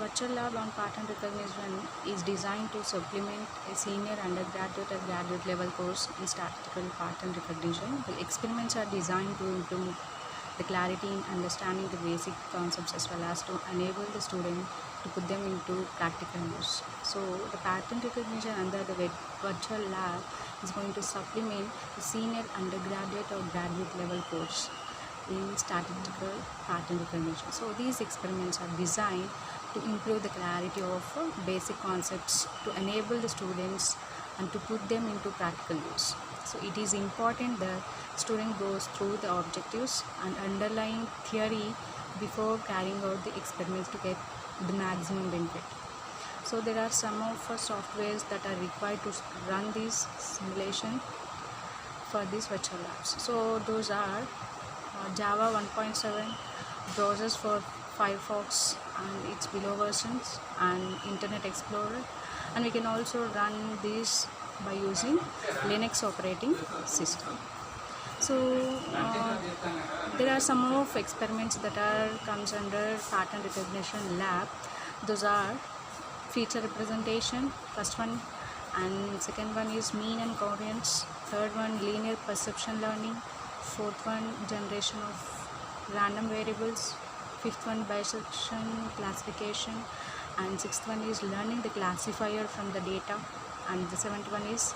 Virtual lab on pattern recognition is designed to supplement a senior undergraduate or graduate level course in statistical pattern recognition. The experiments are designed to improve the clarity in understanding the basic concepts as well as to enable the student to put them into practical use. So the pattern recognition under the virtual lab is going to supplement the senior undergraduate or graduate level course in statistical pattern recognition. So these experiments are designed to improve the clarity of basic concepts to enable the students and to put them into practical use. So it is important that student goes through the objectives and underlying theory before carrying out the experiments to get the maximum benefit. So there are some of softwares that are required to run this simulation for these virtual labs. So those are Java 1.7, browsers for Firefox and its below versions, and Internet Explorer, and we can also run this by using Linux operating system. So there are some of experiments that are comes under pattern recognition lab. Those are feature representation, first one, and second one is mean and covariance, third one linear perception learning, fourth one generation of random variables, fifth one bisection classification, and sixth one is learning the classifier from the data, and the seventh one is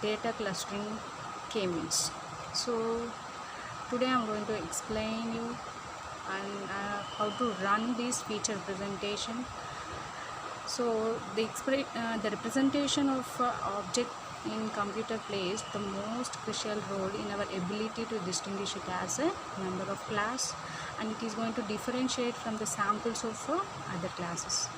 data clustering k-means. So today I am going to explain you and how to run this feature representation. So the representation of object in computer plays the most crucial role in our ability to distinguish it as a member of class, and it is going to differentiate from the samples of other classes.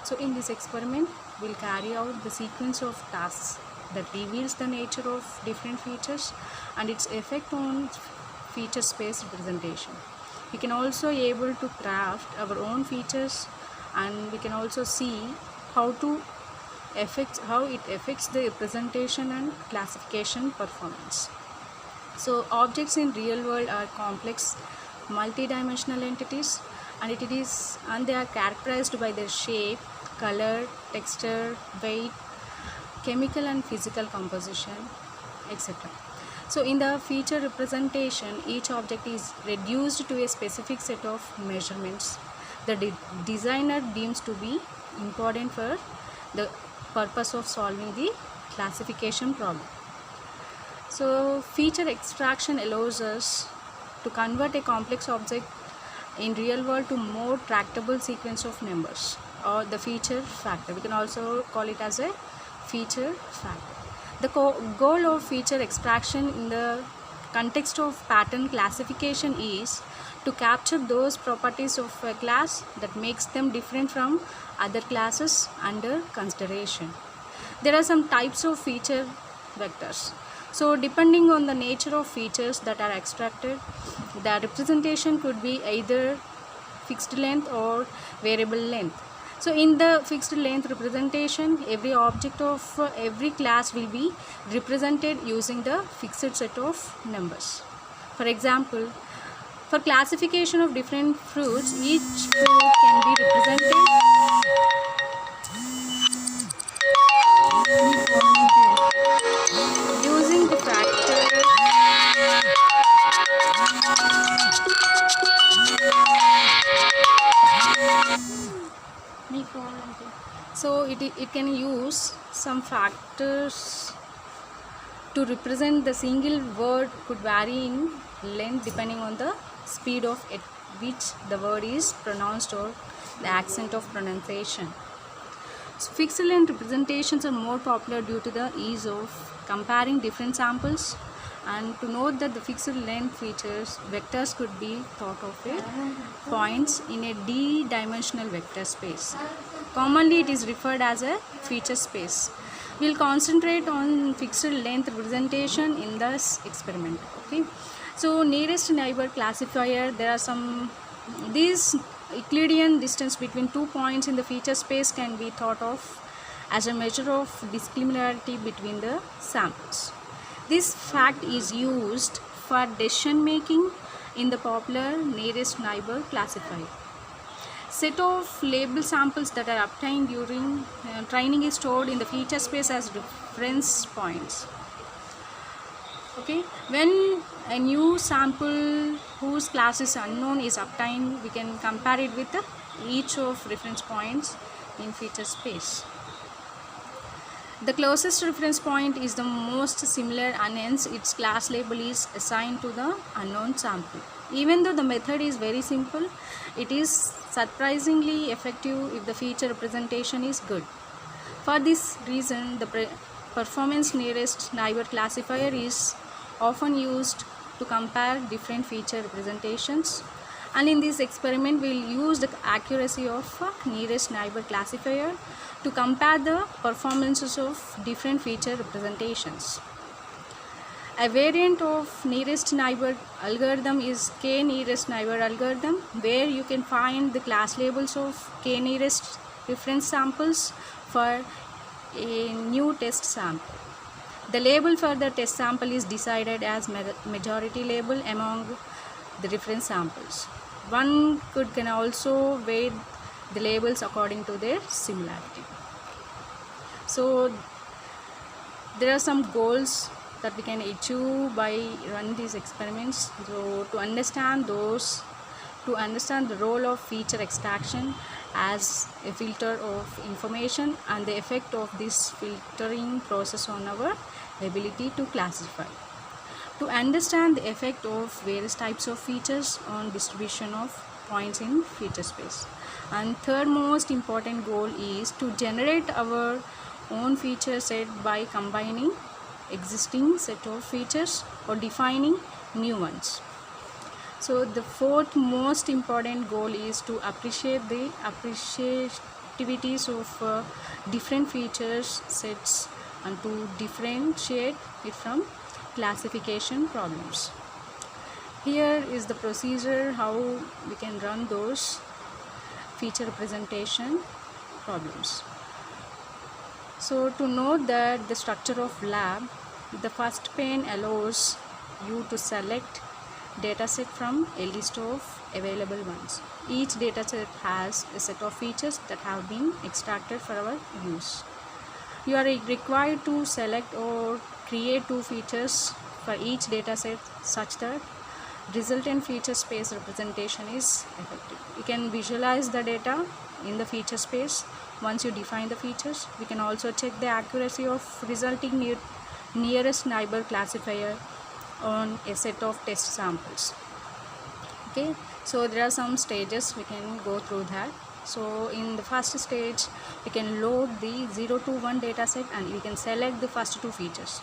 So in this experiment we'll carry out the sequence of tasks that reveals the nature of different features and its effect on feature space representation. We can also able to craft our own features, and we can also see how it affects the representation and classification performance. So objects in real world are complex multi-dimensional entities, and they are characterized by their shape, color, texture, weight, chemical and physical composition, etc. So in the feature representation, each object is reduced to a specific set of measurements the designer deems to be important for the purpose of solving the classification problem. So feature extraction allows us to convert a complex object in real world to more tractable sequence of numbers, or the feature factor. We can also call it as a feature factor. The goal of feature extraction in the context of pattern classification is to capture those properties of a class that makes them different from other classes under consideration. There are some types of feature vectors. So depending on the nature of features that are extracted, the representation could be either fixed length or variable length. So in the fixed length representation, every object of every class will be represented using the fixed set of numbers. For example, for classification of different fruits, each fruit can be represented using the factor so it can use some factors to represent the single word could vary in length depending on the speed of at which the word is pronounced or the accent of pronunciation. So fixed length representations are more popular due to the ease of comparing different samples, and to note that the fixed length vectors could be thought of as points in a d-dimensional vector space. Commonly it is referred as a feature space. We will concentrate on fixed length representation in this experiment. Okay. So nearest neighbor classifier, there are these Euclidean distance between 2 points in the feature space can be thought of as a measure of dissimilarity between the samples. This fact is used for decision making in the popular nearest neighbor classifier. Set of label samples that are obtained during training is stored in the feature space as reference points. Okay, when a new sample whose class is unknown is obtained, we can compare it with each of reference points in feature space. The closest reference point is the most similar and hence its class label is assigned to the unknown sample. Even though the method is very simple, it is surprisingly effective if the feature representation is good. For this reason, the performance nearest neighbor classifier is often used to compare different feature representations, and in this experiment we will use the accuracy of nearest neighbor classifier to compare the performances of different feature representations. A variant of nearest neighbor algorithm is k nearest neighbor algorithm, where you can find the class labels of k nearest reference samples for a new test sample. The label for the test sample is decided as majority label among the reference samples. One can also weight the labels according to their similarity. So there are some goals that we can achieve by running these experiments. So to understand the role of feature extraction as a filter of information and the effect of this filtering process on our ability to classify. To understand the effect of various types of features on distribution of points in feature space. And third most important goal is to generate our own feature set by combining existing set of features or defining new ones. So the fourth most important goal is to appreciate the appreciativities of different features sets and to differentiate it from classification problems. Here is the procedure how we can run those feature representation problems. So to note that the structure of lab, the first pane allows you to select dataset from a list of available ones. Each dataset has a set of features that have been extracted for our use. You are required to select or create two features for each dataset such that resultant feature space representation is effective. You can visualize the data in the feature space once you define the features. We can also check the accuracy of resulting nearest neighbor classifier on a set of test samples. Okay, so there are some stages we can go through that. So in the first stage we can load the 0 to 1 dataset and we can select the first two features,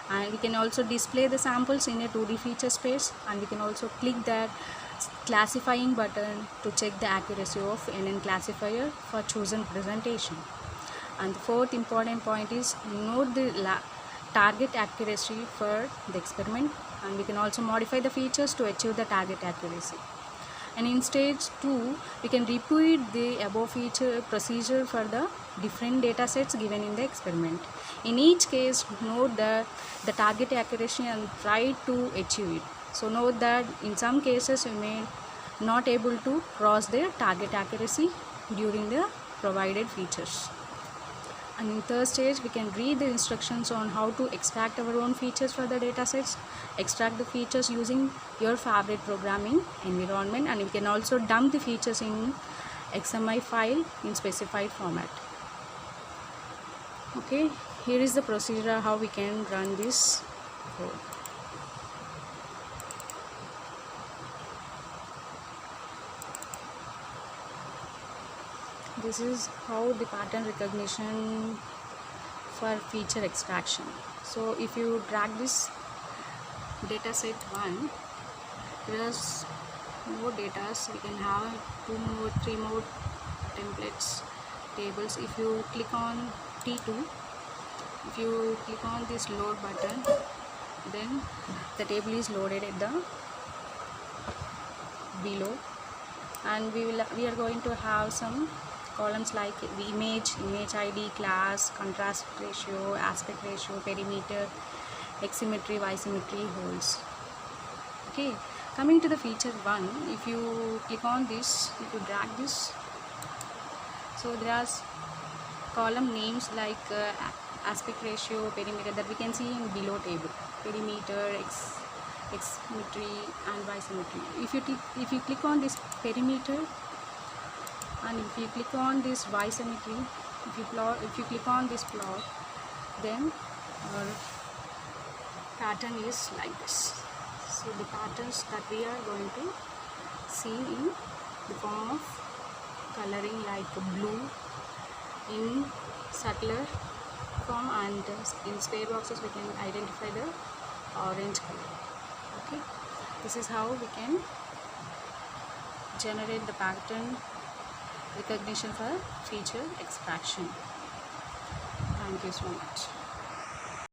and we can also display the samples in a 2D feature space, and we can also click that classifying button to check the accuracy of NN classifier for chosen presentation. And the fourth important point is note the target accuracy for the experiment, and we can also modify the features to achieve the target accuracy. And in stage 2 we can repeat the above feature procedure for the different data sets given in the experiment. In each case note the target accuracy and try to achieve it. So note that in some cases you may not able to cross the target accuracy during the provided features. And in third stage we can read the instructions on how to extract our own features for the datasets, extract the features using your favorite programming environment, and you can also dump the features in XML file in specified format. Okay, here is the procedure how we can run this code. This is how the pattern recognition for feature extraction. So if you drag this dataset 1, there's more data, so we can have 2 more, 3 more templates, tables. If you click on T2, if you click on this load button, then the table is loaded at the below, and we are going to have some columns like the image ID, class, contrast ratio, aspect ratio, perimeter, x symmetry, y symmetry, holes. Okay, coming to the feature 1, if you click on this, if you drag this So there are column names like aspect ratio, perimeter, that we can see in below table. Perimeter, x symmetry and y symmetry. If you click on this perimeter and if you click on this y symmetry, if you click on this plot, then our pattern is like this. So the patterns that we are going to see in the form of coloring, like blue in subtler form, and in square boxes we can identify the orange color. Okay, this is how we can generate the pattern recognition for feature extraction. Thank you so much.